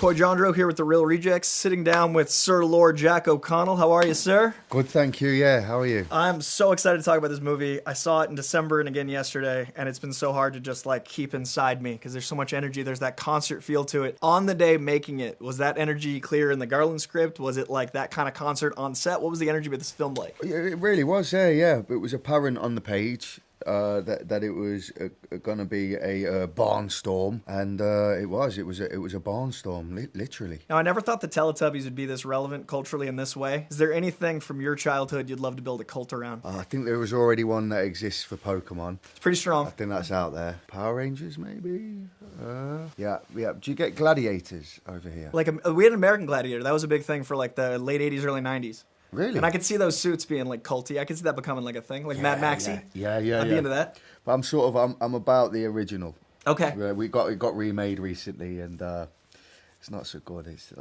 Coy Jandreau here with The Real Rejects, sitting down with Sir Lord Jack O'Connell. How are you, sir? Good, thank you. Yeah, how are you? I'm so excited to talk about this movie. I saw it in December and again yesterday, and it's been so hard to just keep inside me because there's so much energy. There's that concert feel to it. On the day making it, was that energy clear in the Garland script? Was it like that kind of concert on set? What was the energy with this film like? It really was, yeah. It was apparent on the page that it was going to be a barnstorm, and it was a barnstorm, literally. Now, I never thought the Teletubbies would be this relevant culturally in this way. Is there anything from your childhood you'd love to build a cult around? I think there was already one that exists for Pokemon. It's pretty strong. I think that's out there. Power Rangers, maybe? Yeah. Do you get gladiators over here? We had an American Gladiator. That was a big thing for the late 80s, early 90s. Really? And I could see those suits being culty. I could see that becoming a thing, Mad Maxy. Yeah. I'd be into that. But I'm about the original. Okay. It got remade recently, and it's not so good. It's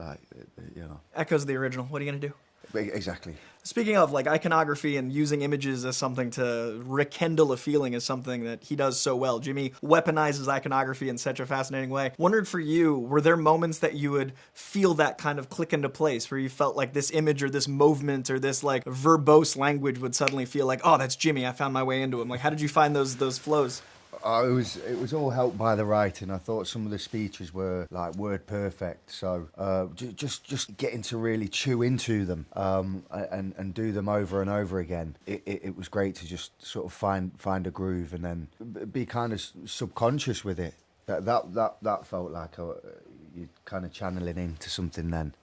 Echoes of the original. What are you gonna do? Exactly. Speaking of iconography and using images as something to rekindle a feeling is something that he does so well. Jimmy weaponizes iconography in such a fascinating way. Wondered for you, were there moments that you would feel that kind of click into place where you felt like this image or this movement or this verbose language would suddenly feel like, oh, that's Jimmy, I found my way into him. How did you find those flows? It was all helped by the writing. I thought some of the speeches were word perfect. So just getting to really chew into them and do them over and over again. It was great to just sort of find a groove and then be kind of subconscious with it. That felt like you're kind of channeling into something then.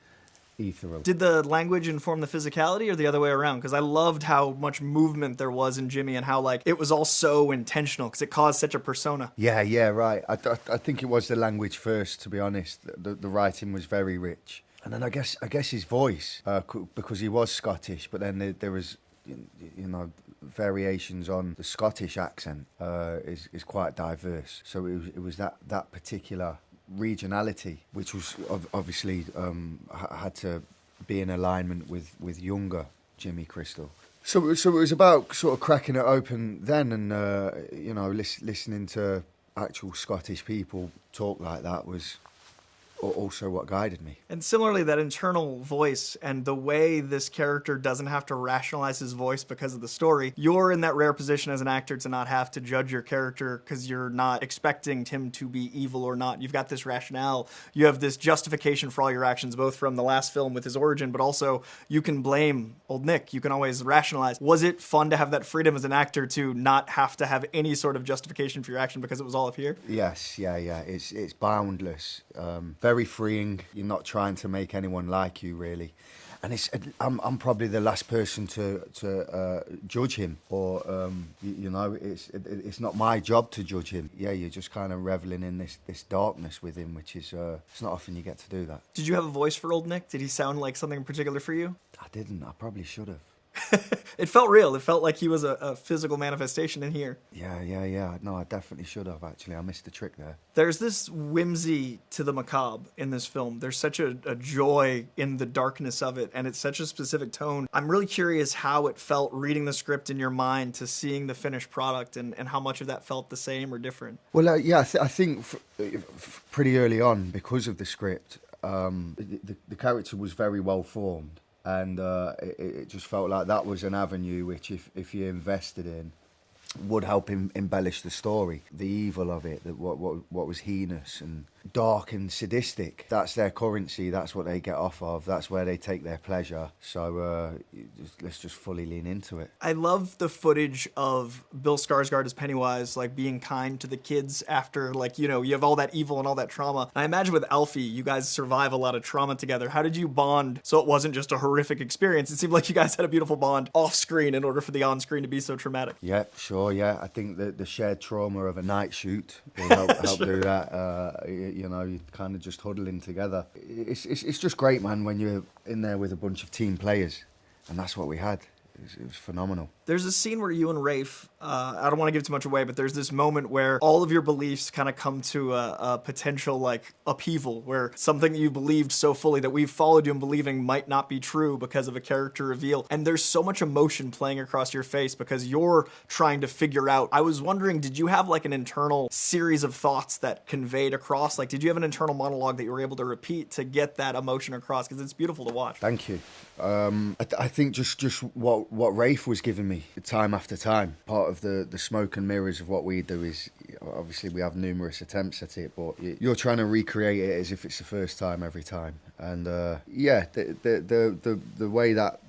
Ethereal. Did the language inform the physicality or the other way around? Because I loved how much movement there was in Jimmy and how it was all so intentional because it caused such a persona. Yeah, right. I think it was the language first, to be honest. The writing was very rich. And then I guess his voice, because he was Scottish, but then there was variations on the Scottish accent is quite diverse. So it was that particular regionality, which was obviously had to be in alignment with younger Jimmy Crystal. So it was about sort of cracking it open then, and listening to actual Scottish people talk like that was also what guided me. And similarly, that internal voice and the way this character doesn't have to rationalize his voice because of the story, you're in that rare position as an actor to not have to judge your character because you're not expecting him to be evil or not. You've got this rationale. You have this justification for all your actions, both from the last film with his origin, but also you can blame old Nick. You can always rationalize. Was it fun to have that freedom as an actor to not have to have any sort of justification for your action because it was all up here? Yes, yeah. It's boundless. Very freeing. You're not trying to make anyone like you, really. And I'm probably the last person to judge him, or it's not my job to judge him. Yeah, you're just kind of reveling in this darkness with him, which is it's not often you get to do that. Did you have a voice for old Nick? Did he sound like something in particular for you? I didn't. I probably should have. It felt real. It felt like he was a physical manifestation in here. Yeah. No, I definitely should have, actually. I missed the trick there. There's this whimsy to the macabre in this film. There's such a joy in the darkness of it, and it's such a specific tone. I'm really curious how it felt reading the script in your mind to seeing the finished product, and how much of that felt the same or different. Well, I think pretty early on, because of the script, the character was very well formed. And it just felt like that was an avenue which, if you invested in, would help embellish the story. The evil of it, what was heinous and dark and sadistic, that's their currency, that's what they get off of, that's where they take their pleasure. So let's just fully lean into it. I love the footage of Bill Skarsgård as Pennywise, being kind to the kids after, you have all that evil and all that trauma. I imagine with Alfie, you guys survive a lot of trauma together. How did you bond so it wasn't just a horrific experience? It seemed like you guys had a beautiful bond off screen in order for the on screen to be so traumatic. Yeah, sure. Yeah, I think that the shared trauma of a night shoot will help do that. You kind of just huddling together. It's just great, man, when you're in there with a bunch of team players, and that's what we had. It was phenomenal. There's a scene where you and Rafe I don't want to give too much away, but there's this moment where all of your beliefs kind of come to a potential like upheaval, where something that you believed so fully that we've followed you in believing might not be true because of a character reveal. And there's so much emotion playing across your face because you're trying to figure out. I was wondering, did you have like an internal series of thoughts that conveyed across? Like, did you have an internal monologue that you were able to repeat to get that emotion across? Because it's beautiful to watch. Thank you. I think just what Rafe was giving me time after time. Part of the smoke and mirrors of what we do is, obviously we have numerous attempts at it, but you're trying to recreate it as if it's the first time every time. And yeah, the way that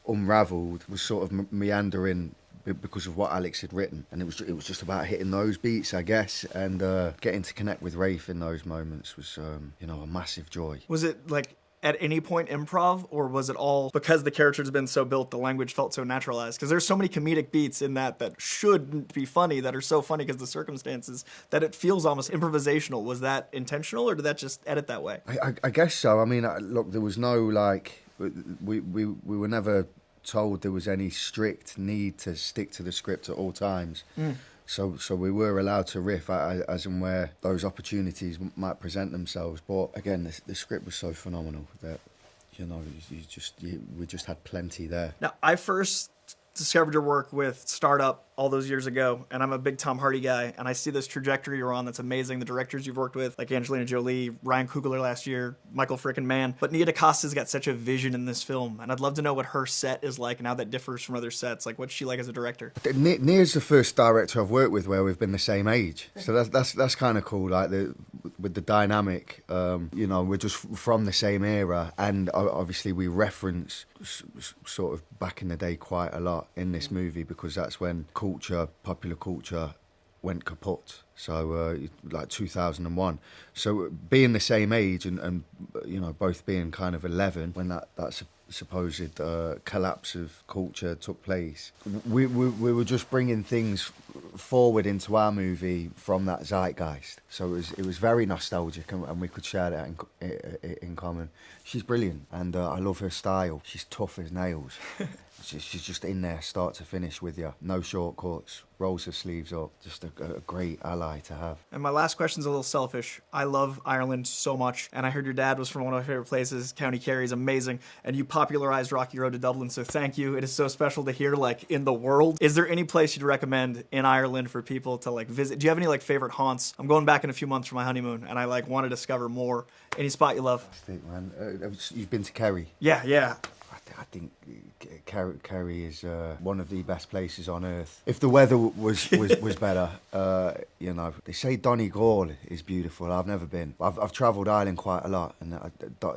unravelled was sort of meandering because of what Alex had written, and it was just about hitting those beats, I guess, and getting to connect with Rafe in those moments was a massive joy. Was it like at any point improv, or was it all because the character's been so built, the language felt so naturalized? Because there's so many comedic beats in that shouldn't be funny, that are so funny because the circumstances, that it feels almost improvisational. Was that intentional, or did that just edit that way? I guess so. I mean, look, there was no like, we were never told there was any strict need to stick to the script at all times. So we were allowed to riff as and where those opportunities might present themselves. But again, the script was so phenomenal that, we just had plenty there. Now, I first discovered your work with Startup all those years ago, and I'm a big Tom Hardy guy, and I see this trajectory you're on that's amazing. The directors you've worked with, like Angelina Jolie, Ryan Coogler last year, Michael frickin' Mann. But Nia DaCosta's got such a vision in this film, and I'd love to know what her set is like and how that differs from other sets. Like, what's she like as a director? Nia's the first director I've worked with where we've been the same age, so that's kind of cool. Like with the dynamic, we're just from the same era, and obviously we reference sort of back in the day quite a lot in this movie because that's when popular culture went kaput. So like 2001. So being the same age and both being kind of 11 when that supposed collapse of culture took place, we were just bringing things forward into our movie from that zeitgeist. So it was very nostalgic, and we could share that in common. She's brilliant, and I love her style. She's tough as nails. She's just in there, start to finish with you. No shortcuts, rolls her sleeves up. Just a great ally to have. And my last question's a little selfish. I love Ireland so much, and I heard your dad was from one of my favorite places. County Kerry is amazing, and you popularized Rocky Road to Dublin, so thank you. It is so special to hear, like, in the world. Is there any place you'd recommend in Ireland for people to, like, visit? Do you have any, like, favorite haunts? I'm going back in a few months for my honeymoon, and I, like, want to discover more. Any spot you love? I think, man. You've been to Kerry? Yeah. I think Kerry is one of the best places on earth. If the weather was better, they say Donegal is beautiful. I've never been. I've travelled Ireland quite a lot, and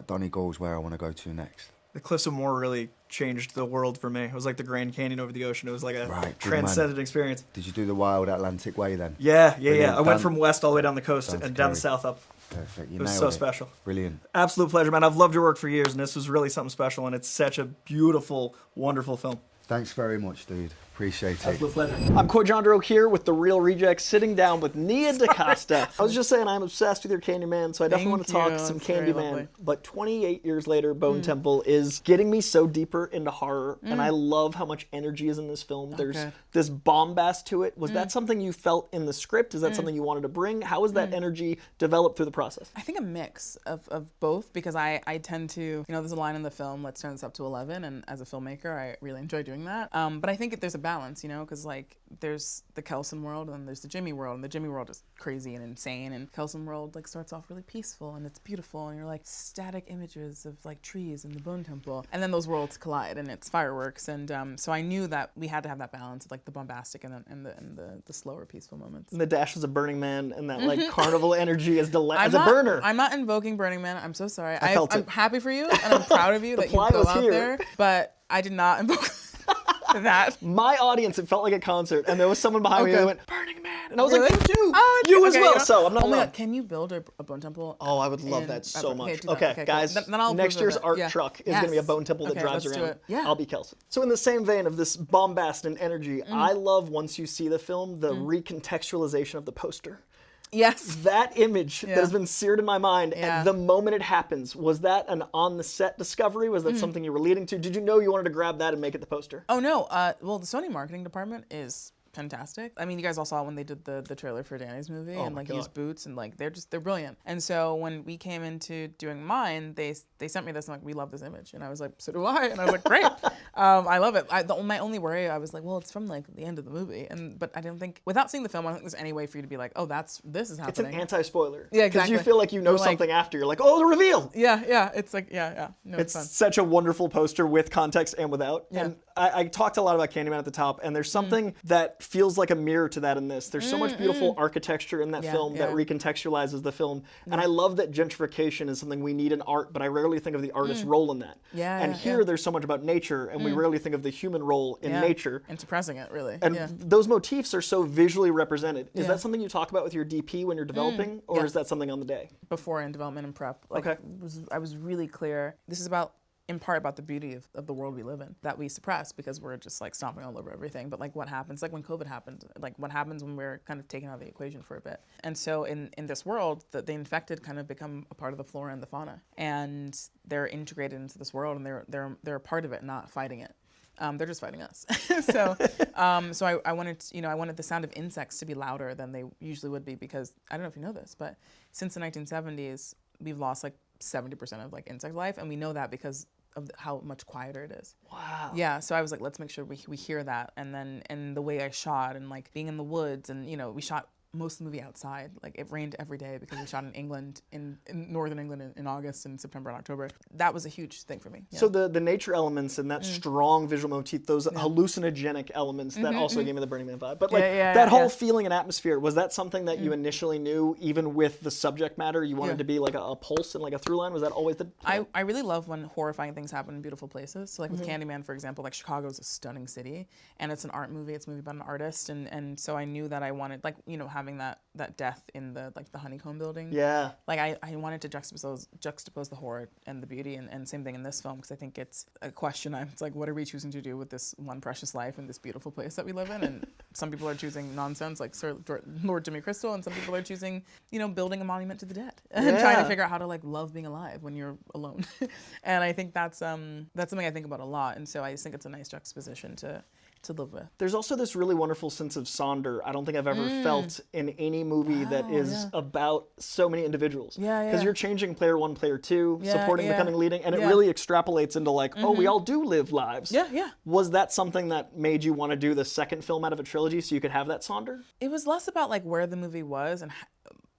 Donegal is where I want to go to next. The Cliffs of Moher really changed the world for me. It was like the Grand Canyon over the ocean. It was like a transcendent experience. Did you do the Wild Atlantic Way then? Yeah. I went from west all the way down the coast and down the south up. Perfect. It was so special. Brilliant. Absolute pleasure, man. I've loved your work for years, and this was really something special, and it's such a beautiful, wonderful film. Thanks very much, dude. Appreciate it. Absolute pleasure. I'm Coy Jandreau here with The Real Rejects, sitting down with Nia DaCosta. I was just saying I'm obsessed with your Candyman, so I definitely want to talk some Candyman. But 28 years later, Bone Temple is getting me so deeper into horror, and I love how much energy is in this film. There's this bombast to it. Was that something you felt in the script? Is that something you wanted to bring? How has that energy developed through the process? I think a mix of both, because I tend to, there's a line in the film, let's turn this up to 11, and as a filmmaker, I really enjoy doing that. But I think there's a balance, because like there's the Kelson world and then there's the Jimmy world, and the Jimmy world is crazy and insane, and Kelson world like starts off really peaceful and it's beautiful, and you're like static images of like trees and the Bone Temple, and then those worlds collide and it's fireworks, and so I knew that we had to have that balance of like the bombastic and the slower peaceful moments. And the dashes of Burning Man and that like carnival energy as a burner. I'm not invoking Burning Man. I'm so sorry. I'm happy for you and I'm proud of you that you go out there, but I did not invoke that. My audience, it felt like a concert, and there was someone behind me that went, Burning Man, and I was like, you do, oh, you as well, so I'm not alone. God, can you build a Bone Temple? Oh, I would love that so much. Okay, guys, then next year's art truck is going to be a Bone Temple that drives around. I'll be Kelson. So in the same vein of this bombast and energy, I love, once you see the film, the recontextualization of the poster. Yes. That image that has been seared in my mind, and the moment it happens, was that an on-the-set discovery? Was that something you were leading to? Did you know you wanted to grab that and make it the poster? Oh, no. Well, the Sony marketing department is fantastic. I mean, you guys all saw when they did the trailer for Danny's movie and my like God. used boots and like they're brilliant. And so when we came into doing mine, they sent me this and like, we love this image, and I was like, so do I, and I was like, great. I love it. My only worry, I was like, well, it's from like the end of the movie, but I didn't think, without seeing the film, I don't think there's any way for you to be like, oh, this is happening. It's an anti-spoiler. Yeah, Because exactly. you feel like you know You're like- something after. You're like, oh, the reveal. Yeah. It's like, yeah. No, It's fun. such a wonderful poster with context and without. Yeah. And I talked a lot about Candyman at the top, and there's something that feels like a mirror to that in this. There's so much beautiful architecture in that film that recontextualizes the film. And I love that gentrification is something we need in art, but I rarely think of the artist's role in that. And here there's so much about nature, and we rarely think of the human role in nature. And suppressing it, really. And those motifs are so visually represented. Is Yeah. that something you talk about with your DP when you're developing, or is that something on the day? Before in development and prep. Like, Okay. I was really clear. This is in part about the beauty of the world we live in that we suppress because we're just like stomping all over everything. But like what happens, like when COVID happened, like what happens when we're kind of taken out of the equation for a bit. And so in this world, the infected kind of become a part of the flora and the fauna, and they're integrated into this world, and they're a part of it, not fighting it. They're just fighting us. So I wanted the sound of insects to be louder than they usually would be, because I don't know if you know this, but since the 1970s, we've lost like 70% of like insect life, and we know that because of how much quieter it is. Wow. Yeah, so I was like, let's make sure we hear that, and the way I shot, and like being in the woods, and we shot most of the movie outside. Like it rained every day because we shot in England, in northern England in August and September and October. That was a huge thing for me. Yeah. So the nature elements and that strong visual motif, those hallucinogenic elements, that also gave me the Burning Man vibe. But like that whole feeling and atmosphere, was that something that you initially knew, even with the subject matter, you wanted to be like a pulse and like a through line? Was that always the plan? I really love when horrifying things happen in beautiful places. So like with Candyman, for example, like Chicago is a stunning city, and it's an art movie. It's a movie about an artist, and so I knew that I wanted, like, having that death in the honeycomb building. Yeah. Like I wanted to juxtapose the horror and the beauty, and same thing in this film, because I think it's a question. It's like, what are we choosing to do with this one precious life in this beautiful place that we live in? And some people are choosing nonsense, like Lord Jimmy Crystal, and some people are choosing, building a monument to the dead and trying to figure out how to like love being alive when you're alone. And I think that's something I think about a lot. And so I just think it's a nice juxtaposition to live with. There's also this really wonderful sense of Sonder I don't think I've ever felt in any movie that is about so many individuals. Because you're changing player 1, player 2, supporting, becoming, leading, and it really extrapolates into like, oh, we all do live lives. Was that something that made you want to do the second film out of a trilogy so you could have that Sonder? It was less about like where the movie was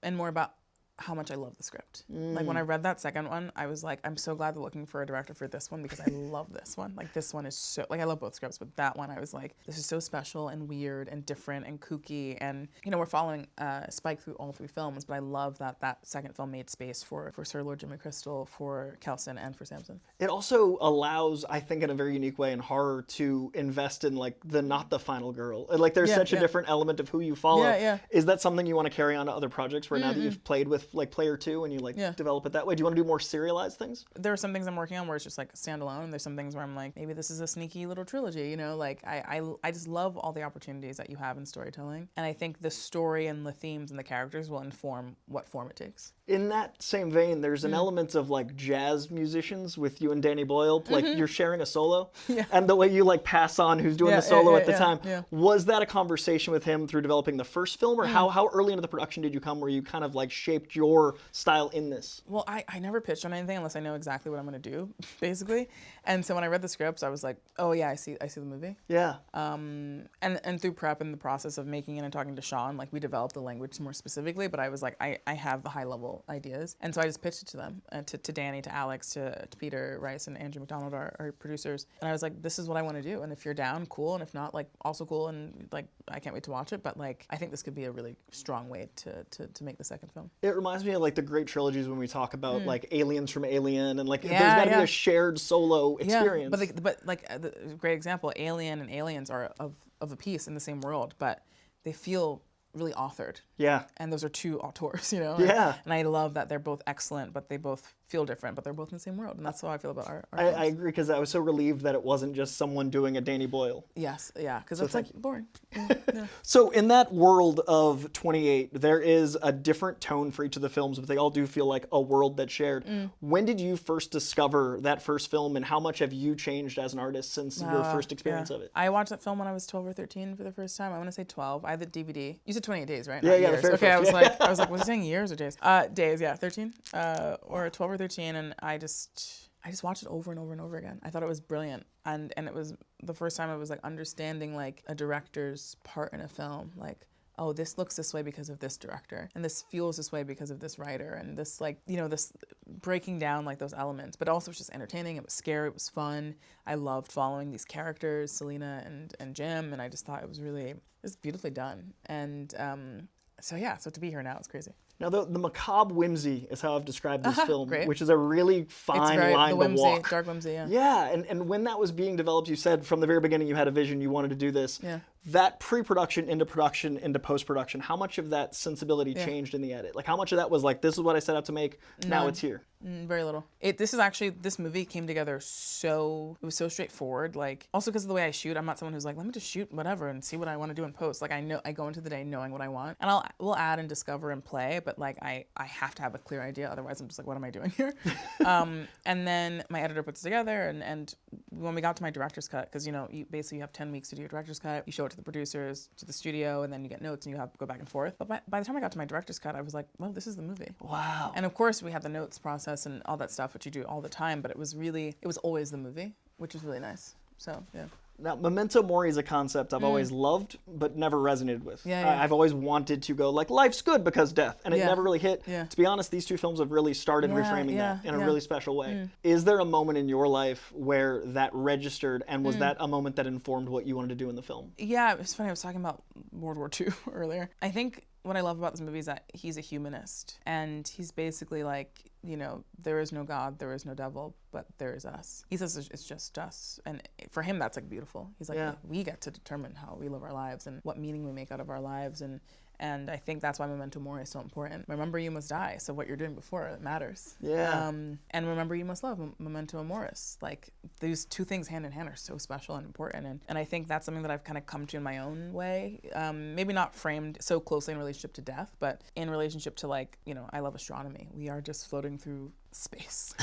and more about how much I love the script. Like when I read that second one, I was like, I'm so glad they're looking for a director for this one, because I love this one. Like this one is so, like I love both scripts, but that one I was like, this is so special and weird and different and kooky. And we're following Spike through all 3 films, but I love that second film made space for Sir Lord Jimmy Crystal, for Kelson, and for Samson. It also allows, I think in a very unique way in horror, to invest in like not the final girl. Like there's such a different element of who you follow. Is that something you want to carry on to other projects where now that you've played with like player 2 and you like develop it that way? Do you want to do more serialized things? There are some things I'm working on where it's just like standalone. There's some things where I'm like, maybe this is a sneaky little trilogy, like I just love all the opportunities that you have in storytelling. And I think the story and the themes and the characters will inform what form it takes. In that same vein, there's an element of like jazz musicians with you and Danny Boyle, like you're sharing a solo, and the way you like pass on who's doing the solo at the time. Was that a conversation with him through developing the first film, or how early into the production did you come where you kind of like shaped your style in this? Well, I never pitched on anything unless I know exactly what I'm going to do, basically. And so when I read the scripts, I was like, oh yeah, I see the movie. Yeah. And through prep and the process of making it and talking to Sean, like we developed the language more specifically, but I was like, I have the high level ideas. And so I just pitched it to them, to Danny, to Alex, to Peter Rice and Andrew McDonald, our producers. And I was like, this is what I want to do. And if you're down, cool. And if not, like also cool. And like, I can't wait to watch it. But like, I think this could be a really strong way to make the second film. It reminds me of like the great trilogies when we talk about like aliens from Alien, and like there's got to be a shared solo experience. But the great example, Alien and Aliens are of a piece in the same world, but they feel really authored. Yeah. And those are two auteurs, you know? Yeah. And I love that they're both excellent, but they both feel different, but they're both in the same world. And that's how I feel about our I films. agree, because I was so relieved that it wasn't just someone doing a Danny Boyle. Yes, yeah, because it's like boring. Yeah. So in that world of 28, there is a different tone for each of the films, but they all do feel like a world that's shared. When did you first discover that first film, and how much have you changed as an artist since your first experience of it? I watched that film when I was 12 or 13 for the first time. I want to say 12. I had the DVD. You said 28 days, right? Yeah, Not yeah, the years. very Okay, first, I was like, was he saying years or days? Days, yeah, 13, or 12 or 13, and I just watched it over and over and over again. I thought it was brilliant, and it was the first time I was like understanding like a director's part in a film, like, oh, this looks this way because of this director, and this feels this way because of this writer, and this, like, you know, this breaking down like those elements. But also it was just entertaining. It was scary. It was fun. I loved following these characters, Selena and Jim, and I just thought it was beautifully done. And so to be here now, it's crazy. Now, the macabre whimsy is how I've described this film, great. which is a really fine line the whimsy, to walk. dark whimsy, yeah. Yeah, and when that was being developed, you said from the very beginning you had a vision, you wanted to do this. Yeah. That pre-production into production into post-production, how much of that sensibility changed in the edit? Like, how much of that was like, this is what I set out to make, now it's here? Very little. This movie came together it was so straightforward. Like, also because of the way I shoot, I'm not someone who's like, let me just shoot whatever and see what I want to do in post. Like, I go into the day knowing what I want, and we'll add and discover and play, but like I have to have a clear idea, otherwise I'm just like, what am I doing here? And then my editor puts it together, and when we got to my director's cut, because you basically have 10 weeks to do your director's cut, you show it to the producers, to the studio, and then you get notes and you have to go back and forth. But by the time I got to my director's cut, I was like, well, this is the movie. Wow. And of course we have the notes process and all that stuff, which you do all the time, but it was always the movie, which was really nice. So, yeah. Now, memento mori is a concept I've always loved, but never resonated with. Yeah. I've always wanted to go, like, life's good because death, and it never really hit. Yeah. To be honest, these two films have really started reframing that in a really special way. Is there a moment in your life where that registered, and was that a moment that informed what you wanted to do in the film? Yeah, it's funny, I was talking about World War II earlier. I think what I love about this movie is that he's a humanist, and he's basically like, there is no God, there is no devil, but there is us. He says it's just us, and for him that's like beautiful. He's like, we get to determine how we live our lives and what meaning we make out of our lives, and I think that's why memento mori is so important. Remember you must die, so what you're doing before it matters. Yeah. And remember you must love, memento amoris. Like, these two things hand in hand are so special and important, and I think that's something that I've kind of come to in my own way. Maybe not framed so closely in relationship to death, but in relationship to, like, I love astronomy. We are just floating through space.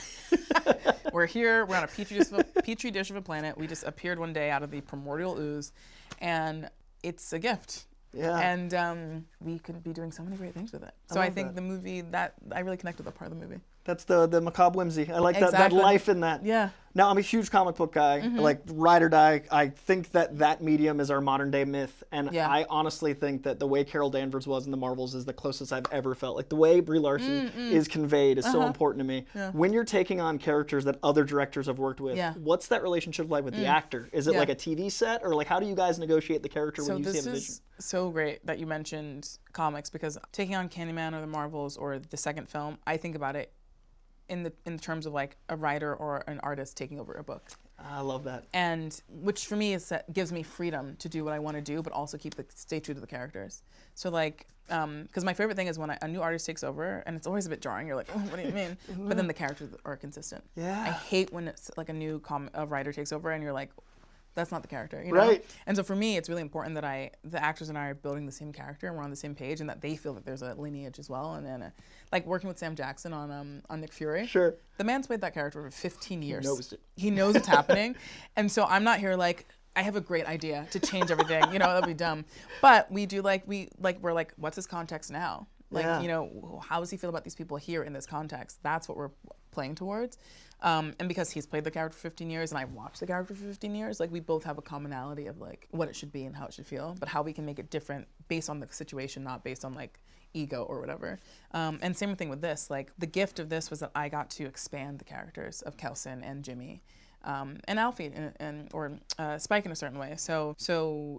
We're here, we're on a petri dish of a planet. We just appeared one day out of the primordial ooze, and it's a gift. Yeah. And we could be doing so many great things with it. So I think the movie, that I really connect with that part of the movie. That's the macabre whimsy. I like that Exactly. life in that. Yeah. Now, I'm a huge comic book guy, like ride or die. I think that medium is our modern day myth, and I honestly think that the way Carol Danvers was in the Marvels is the closest I've ever felt. Like, the way Brie Larson is conveyed is so important to me. Yeah. When you're taking on characters that other directors have worked with, what's that relationship like with the actor? Is it like a TV set, or like how do you guys negotiate the character when you see a vision? This is so great that you mentioned comics, because taking on Candyman or the Marvels or the second film, I think about it in terms of like a writer or an artist taking over a book. I love that. And which for me gives me freedom to do what I want to do, but also stay true to the characters. So like, because my favorite thing is when a new artist takes over, and it's always a bit jarring. You're like, oh, what do you mean? But then the characters are consistent. Yeah. I hate when it's like a writer takes over and you're like, that's not the character, Right. And so for me, it's really important that the actors and I are building the same character and we're on the same page, and that they feel that there's a lineage as well. And then, like working with Sam Jackson on Nick Fury. Sure. The man's played that character for 15 years. He knows it. He knows what's happening, and so I'm not here like, I have a great idea to change everything. That'd be dumb. But we do we're like, what's his context now? Like, how does he feel about these people here in this context? That's what we're playing towards. And because he's played the character for 15 years and I've watched the character for 15 years, like we both have a commonality of like what it should be and how it should feel, but how we can make it different based on the situation, not based on like ego or whatever. And same thing with this, like the gift of this was that I got to expand the characters of Kelson and Jimmy. and Alfie or Spike in a certain way. So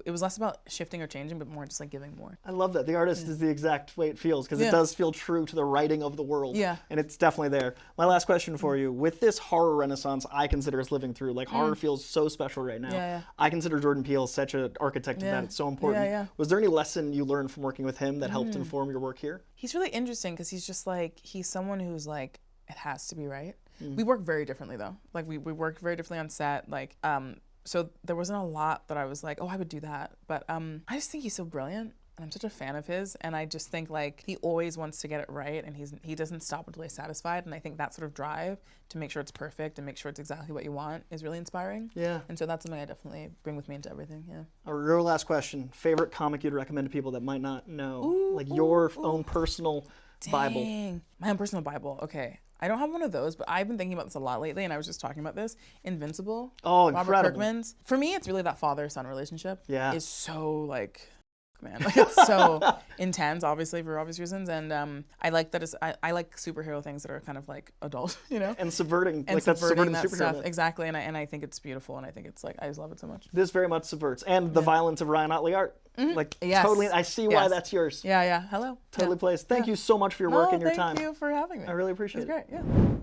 it was less about shifting or changing, but more just like giving more. I love that. The artist is the exact way it feels, because it does feel true to the writing of the world. Yeah. And it's definitely there. My last question for you. With this horror renaissance I consider us living through, like horror feels so special right now. Yeah. I consider Jordan Peele such an architect of that. It's so important. Yeah. Was there any lesson you learned from working with him that helped inform your work here? He's really interesting because he's just like, he's someone who's like, it has to be right. We work very differently though. Like we work very differently on set. Like, so there wasn't a lot that I was like, oh, I would do that. But I just think he's so brilliant. And I'm such a fan of his, and I just think like he always wants to get it right, and he doesn't stop until he's satisfied. And I think that sort of drive to make sure it's perfect and make sure it's exactly what you want is really inspiring. Yeah. And so that's something I definitely bring with me into everything. Yeah. Our real last question: favorite comic you'd recommend to people that might not know, like your own personal Bible. My own personal Bible. Okay. I don't have one of those, but I've been thinking about this a lot lately, and I was just talking about this. Invincible. Oh, Robert incredible. Kirkman's. For me, it's really that father-son relationship. Yeah. Is so like, man, like it's so intense, obviously for obvious reasons, and I like that. I like superhero things that are kind of like adult, you know, And subverting, and like that's subverting that superhero stuff myth. exactly. And I think it's beautiful, and I think it's like I just love it so much. This very much subverts, and the violence of Ryan Otley art. Like Yes. totally, I see why Yes. that's yours. Yeah. Hello. Totally plays. Thank you so much for your No, work and your time. Thank you for having me. I really appreciate It was it. great. Yeah.